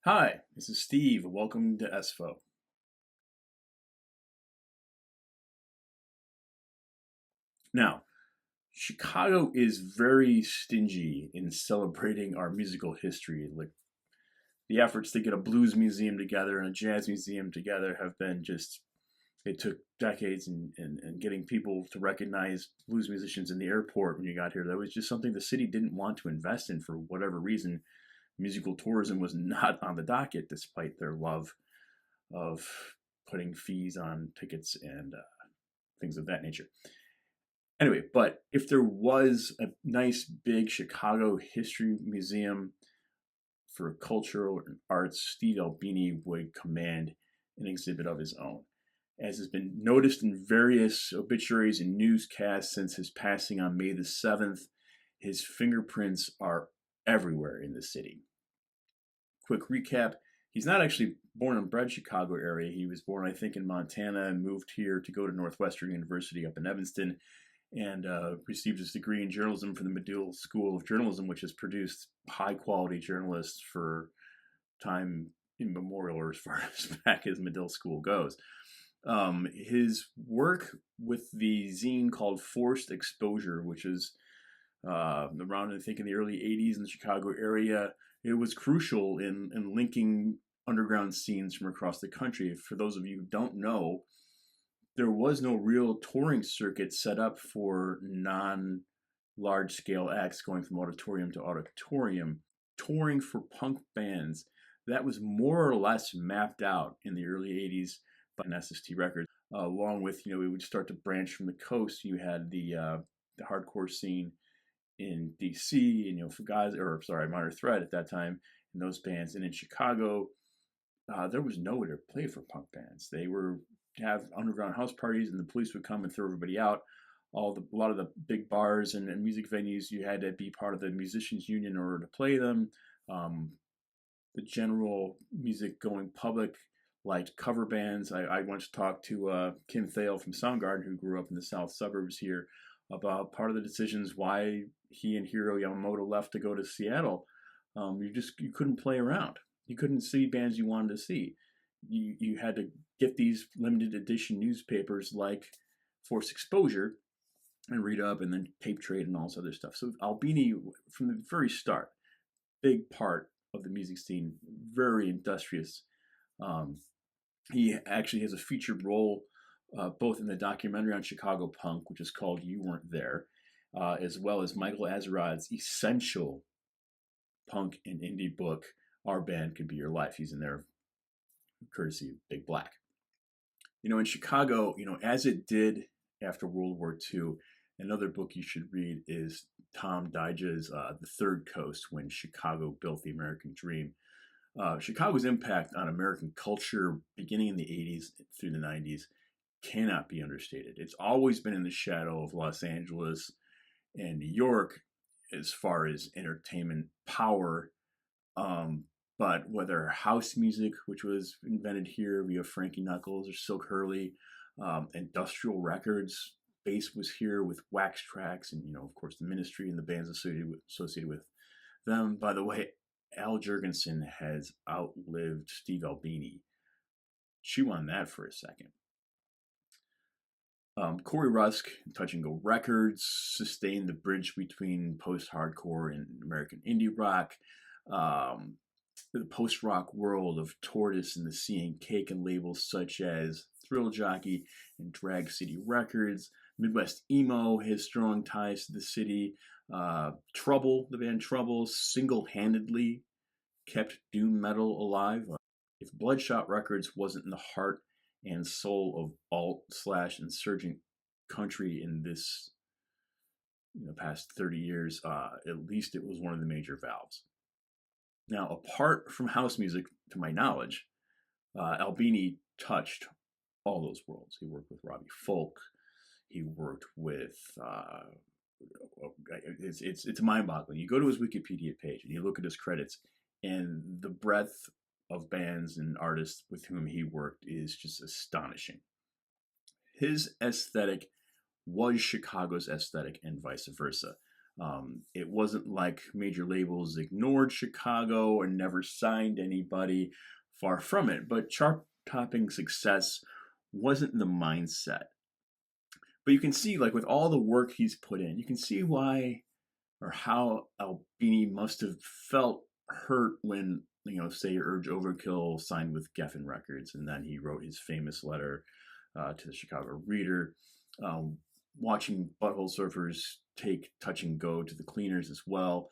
Hi, this is Steve. Welcome to ESFO. Now, Chicago is very stingy in celebrating our musical history. Like the efforts to get a blues museum together and a jazz museum together have been just, it took decades and getting people to recognize blues musicians in the airport when you got here. That was just something the city didn't want to invest in for whatever reason. Musical tourism was not on the docket despite their love of putting fees on tickets and things of that nature. Anyway, but if there was a nice big Chicago history museum for cultural and arts, Steve Albini would command an exhibit of his own. As has been noticed in various obituaries and newscasts since his passing on May the 7th, his fingerprints are everywhere in the city. Quick recap, he's not actually born and bred Chicago area. He was born, I think, in Montana and moved here to go to Northwestern University up in Evanston and received his degree in journalism from the Medill School of Journalism, which has produced high quality journalists for time immemorial, or as far as back as Medill School goes. His work with the zine called Forced Exposure, which is around, I think, in the early 80s in the Chicago area, it was crucial in linking underground scenes from across the country. For those of you who don't know, there was no real touring circuit set up for non large scale acts going from auditorium to auditorium. Touring for punk bands, that was more or less mapped out in the early 80s by SST Records. Along with, we would start to branch from the coast. You had the hardcore scene in DC, and Fugazi, or sorry, Minor Threat at that time, and those bands. And in Chicago, there was nowhere to play for punk bands. They were have underground house parties, and the police would come and throw everybody out. A lot of the big bars and music venues, you had to be part of the musicians union in order to play them. The general music going public liked cover bands. I once talked to Kim Thale from Soundgarden, who grew up in the south suburbs here, about part of the decisions why he and Hiro Yamamoto left to go to Seattle. You couldn't play around. You couldn't see bands you wanted to see. You had to get these limited edition newspapers like Forced Exposure and read up, and then Tape Trade and all this other stuff. So Albini, from the very start, big part of the music scene, very industrious. He actually has a featured role both in the documentary on Chicago punk, which is called You Weren't There, as well as Michael Azarad's essential punk and indie book, Our Band Could Be Your Life. He's in there courtesy of Big Black. In Chicago, as it did after World War II, another book you should read is Tom Dyja's The Third Coast, When Chicago Built the American Dream. Chicago's impact on American culture beginning in the 80s through the 90s cannot be understated. It's always been in the shadow of Los Angeles and New York as far as entertainment power. But whether house music, which was invented here via Frankie Knuckles or Silk Hurley, industrial records, bass was here with Wax Trax, and of course the Ministry and the bands associated with them. By the way, Al Jourgensen has outlived Steve Albini. Chew on that for a second. Corey Rusk, Touch and Go Records, sustained the bridge between post-hardcore and American indie rock. The post-rock world of Tortoise and the Sea and Cake, and labels such as Thrill Jockey and Drag City Records. Midwest Emo has strong ties to the city. Trouble, the band Trouble, single-handedly kept doom metal alive. If Bloodshot Records wasn't in the heart and soul of alt/insurgent country in this past 30 years, at least it was one of the major valves. Now, apart from house music, to my knowledge, Albini touched all those worlds. He worked with Robbie Folk. He worked with it's mind-boggling. You go to his Wikipedia page and you look at his credits, and the breadth of bands and artists with whom he worked is just astonishing. His aesthetic was Chicago's aesthetic and vice versa. It wasn't like major labels ignored Chicago or never signed anybody. Far from it. But chart-topping success wasn't the mindset. But you can see, like with all the work he's put in, you can see why or how Albini must have felt hurt when, say Urge Overkill signed with Geffen Records, and then he wrote his famous letter to the Chicago Reader. Watching Butthole Surfers take Touch and Go to the Cleaners as well.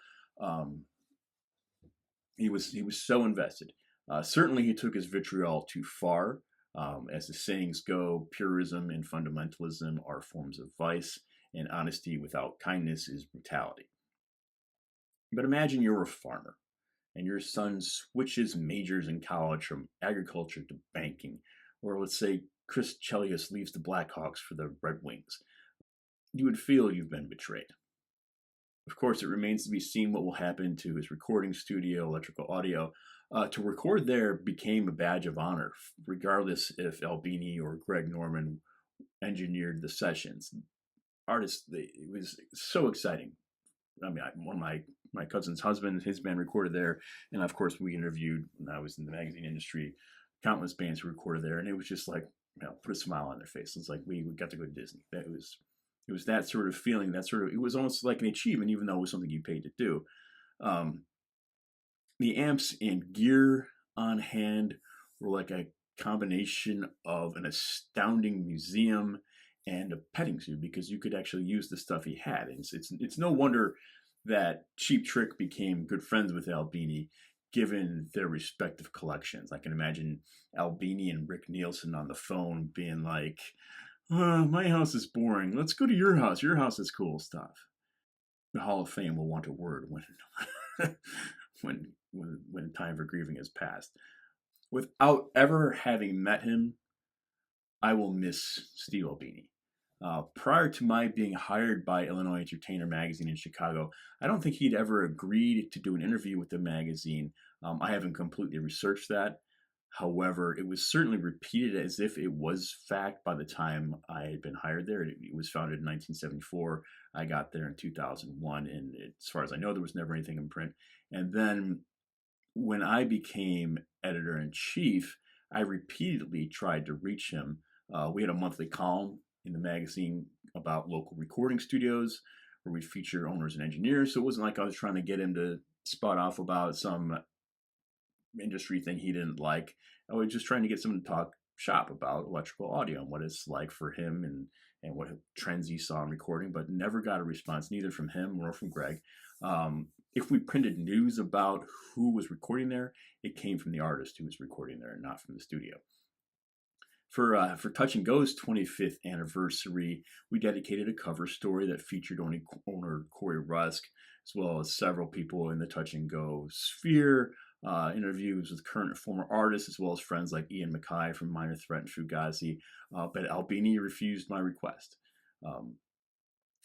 He was so invested. Certainly, he took his vitriol too far. As the sayings go, purism and fundamentalism are forms of vice, and honesty without kindness is brutality. But imagine you're a farmer, and your son switches majors in college from agriculture to banking, or let's say Chris Chelios leaves the Blackhawks for the Red Wings. You would feel you've been betrayed. Of course, it remains to be seen what will happen to his recording studio, Electrical Audio. To record there became a badge of honor, regardless if Albini or Greg Norman engineered the sessions. Artists, it was so exciting. I mean, one of my cousin's husband, his band recorded there, and of course we interviewed, when I was in the magazine industry, countless bands who recorded there, and it was just like, put a smile on their face. It's like we got to go to Disney. It was that sort of feeling, it was almost like an achievement, even though it was something you paid to do. The amps and gear on hand were like a combination of an astounding museum and a petting zoo, because you could actually use the stuff he had. And it's no wonder that Cheap Trick became good friends with Albini, given their respective collections. I can imagine Albini and Rick Nielsen on the phone being like, my house is boring. Let's go to your house. Your house has cool stuff. The Hall of Fame will want a word when time for grieving has passed. Without ever having met him, I will miss Steve Albini. Prior to my being hired by Illinois Entertainer magazine in Chicago, I don't think he'd ever agreed to do an interview with the magazine. I haven't completely researched that. However, it was certainly repeated as if it was fact by the time I had been hired there. It was founded in 1974. I got there in 2001, and as far as I know, there was never anything in print. And then when I became editor-in-chief, I repeatedly tried to reach him. We had a monthly column in the magazine about local recording studios where we feature owners and engineers. So it wasn't like I was trying to get him to spout off about some industry thing he didn't like. I was just trying to get someone to talk shop about electrical audio and what it's like for him and what trends he saw in recording, but never got a response, neither from him nor from Greg. If we printed news about who was recording there, it came from the artist who was recording there, not from the studio. For Touch and Go's 25th anniversary, we dedicated a cover story that featured owner Corey Rusk, as well as several people in the Touch and Go sphere, interviews with current and former artists, as well as friends like Ian MacKaye from Minor Threat and Fugazi. But Albini refused my request. And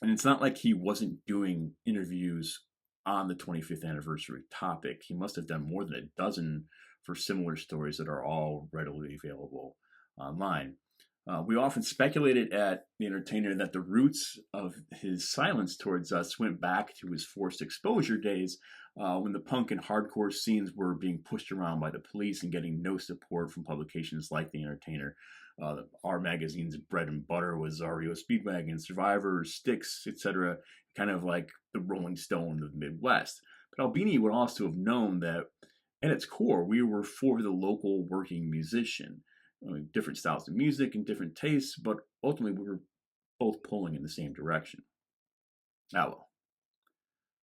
it's not like he wasn't doing interviews on the 25th anniversary topic. He must have done more than a dozen for similar stories that are all readily available online. We often speculated at The Entertainer that the roots of his silence towards us went back to his forced exposure days, when the punk and hardcore scenes were being pushed around by the police and getting no support from publications like The Entertainer. Our magazine's bread and butter was REO Speedwagon, Survivor, Styx, etc., kind of like the Rolling Stone of the Midwest. But Albini would also have known that at its core, we were for the local working musician. Different styles of music and different tastes, but ultimately we were both pulling in the same direction. Well,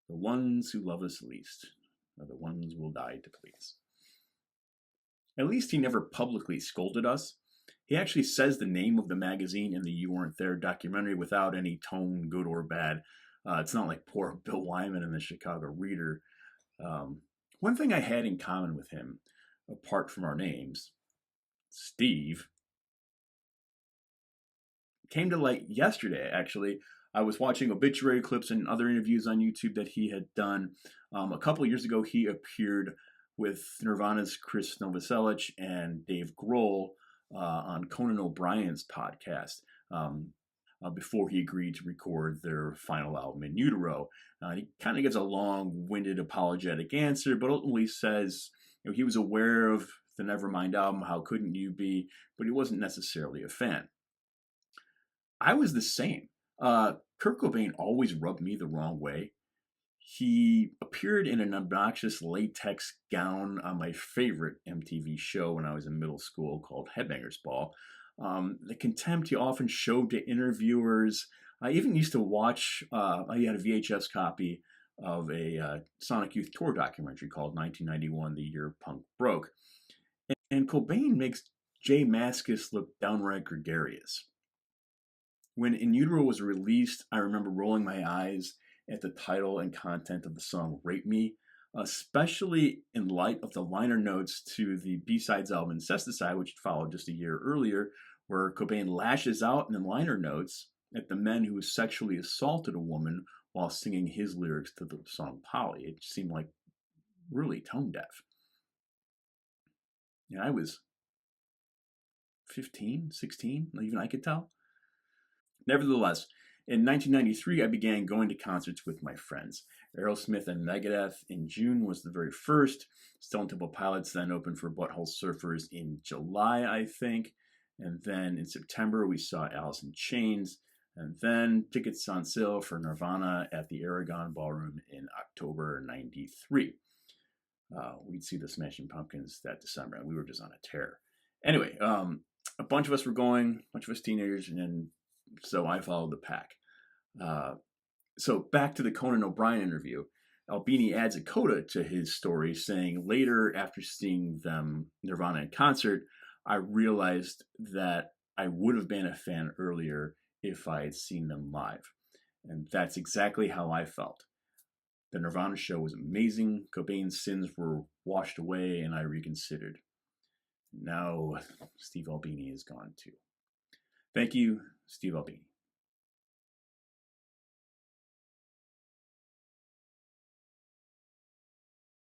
the ones who love us least are the ones we'll die to please. At least he never publicly scolded us. He actually says the name of the magazine in the You Weren't There documentary without any tone, good or bad. It's not like poor Bill Wyman in the Chicago Reader. One thing I had in common with him, apart from our names, Steve, came to light yesterday, actually. I was watching obituary clips and other interviews on YouTube that he had done. A couple of years ago, he appeared with Nirvana's Chris Novoselic and Dave Grohl on Conan O'Brien's podcast. before he agreed to record their final album In Utero. He kind of gives a long-winded apologetic answer, but ultimately says he was aware of the Nevermind album, How Couldn't You Be, but he wasn't necessarily a fan. I was the same. Kurt Cobain always rubbed me the wrong way. He appeared in an obnoxious latex gown on my favorite MTV show when I was in middle school called Headbangers Ball. The contempt he often showed to interviewers. I even used to watch, I had a VHS copy of a Sonic Youth Tour documentary called 1991, The Year Punk Broke. And Cobain makes J Mascis look downright gregarious. When In Utero was released, I remember rolling my eyes at the title and content of the song Rape Me, especially in light of the liner notes to the B-Sides album Incesticide, which followed just a year earlier, where Cobain lashes out in the liner notes at the men who sexually assaulted a woman while singing his lyrics to the song Polly. It seemed like really tone deaf. And I was 15, 16, even I could tell. Nevertheless, in 1993, I began going to concerts with my friends. Aerosmith and Megadeth in June was the very first. Stone Temple Pilots then opened for Butthole Surfers in July, I think. And then in September, we saw Alice in Chains. And then tickets on sale for Nirvana at the Aragon Ballroom in October 93. We'd see the Smashing Pumpkins that December, and we were just on a tear. Anyway, a bunch of us were going, a bunch of us teenagers, and so I followed the pack. So back to the Conan O'Brien interview. Albini adds a coda to his story, saying, later, after seeing them, Nirvana in concert, I realized that I would have been a fan earlier if I had seen them live. And that's exactly how I felt. The Nirvana show was amazing. Cobain's sins were washed away, and I reconsidered. Now, Steve Albini is gone too. Thank you, Steve Albini.